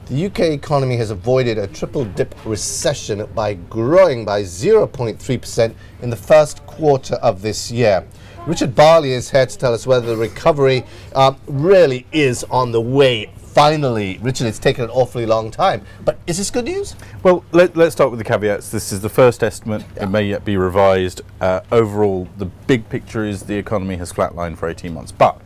The UK economy has avoided a triple-dip recession by growing by 0.3% in the first quarter of this year. Richard Barley is here to tell us whether the recovery really is on the way. Finally, Richard, it's taken an awfully long time. But is this good news? Well, let's start with the caveats. This is the first estimate. Yeah. It may yet be revised. Overall, the big picture is the economy has flatlined for 18 months. But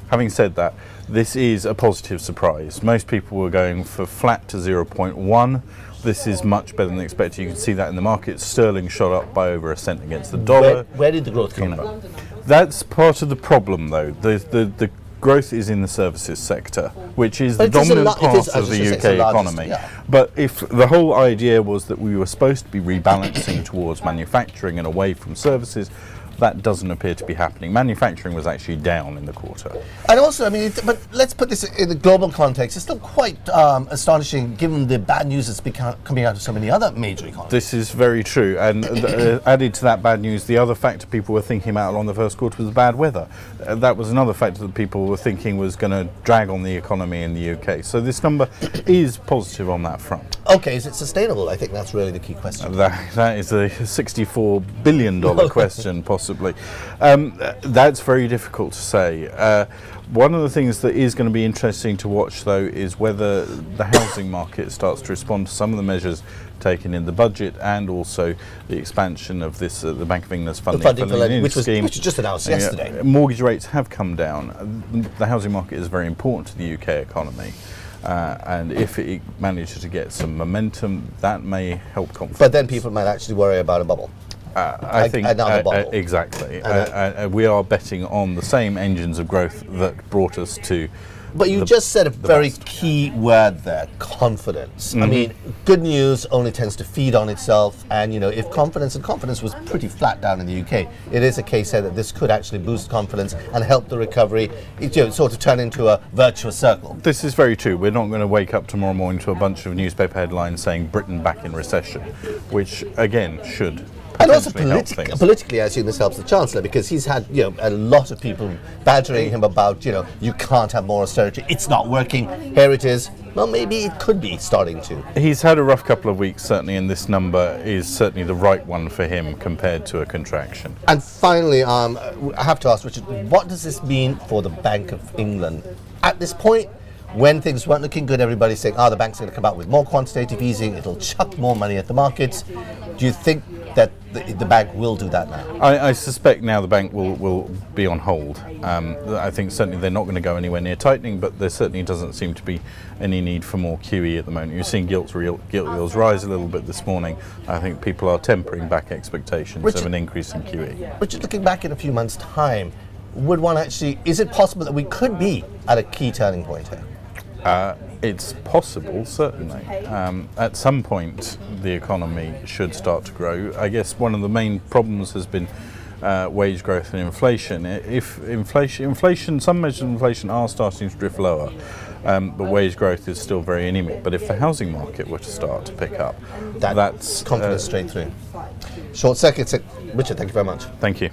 having said that, this is a positive surprise. Most people were going for flat to 0.1. This is much better than expected. You can see that in the market. Sterling shot up by over a cent against the dollar. Where did the growth come from? That's part of the problem, though. The growth is in the services sector, which is the dominant part of the UK economy. Yeah. But if the whole idea was that we were supposed to be rebalancing towards manufacturing and away from services, that doesn't appear to be happening. Manufacturing was actually down in the quarter. And also, I mean, but let's put this in the global context. It's still quite astonishing given the bad news that's coming out of so many other major economies. This is very true. And added to that bad news, the other factor people were thinking about along the first quarter was bad weather. That was another factor that people were thinking was going to drag on the economy in the UK. So this number is positive on that front. Okay, is it sustainable? I think that's really the key question. That is a $64 billion question, possibly. That's very difficult to say. One of the things that is going to be interesting to watch, though, is whether the housing market starts to respond to some of the measures taken in the budget and also the expansion of this, the Bank of England's funding which was just announced yesterday. Mortgage rates have come down. The housing market is very important to the UK economy. And if it manages to get some momentum, that may help confidence. But then people might actually worry about a bubble. I think exactly. We are betting on the same engines of growth that brought us to. But you just said a very key word there: confidence. Mm-hmm. I mean, good news only tends to feed on itself, and you know, if confidence was pretty flat down in the UK, it is a case here that this could actually boost confidence and help the recovery. Sort of turn into a virtuous circle. This is very true. We're not going to wake up tomorrow morning to a bunch of newspaper headlines saying Britain back in recession, which again should. And also politically, I assume this helps the Chancellor, because he's had a lot of people badgering him about you can't have more austerity, it's not working, here it is. Well, maybe it could be starting to. He's had a rough couple of weeks, certainly, and this number is certainly the right one for him compared to a contraction. And finally, I have to ask Richard, what does this mean for the Bank of England? At this point, when things weren't looking good, everybody's saying, the bank's going to come out with more quantitative easing, it'll chuck more money at the markets. Do you think that the bank will do that now? I suspect now the bank will be on hold. I think certainly they're not going to go anywhere near tightening, but there certainly doesn't seem to be any need for more QE at the moment. You're seeing gilt yields rise a little bit this morning. I think people are tempering back expectations of an increase in QE. Richard, looking back in a few months' time, is it possible that we could be at a key turning point here? It's possible, certainly. At some point, the economy should start to grow. I guess one of the main problems has been wage growth and inflation. If inflation, some measures of inflation are starting to drift lower, but wage growth is still very anemic. But if the housing market were to start to pick up, that's confidence straight through. Short circuit. Richard, thank you very much. Thank you.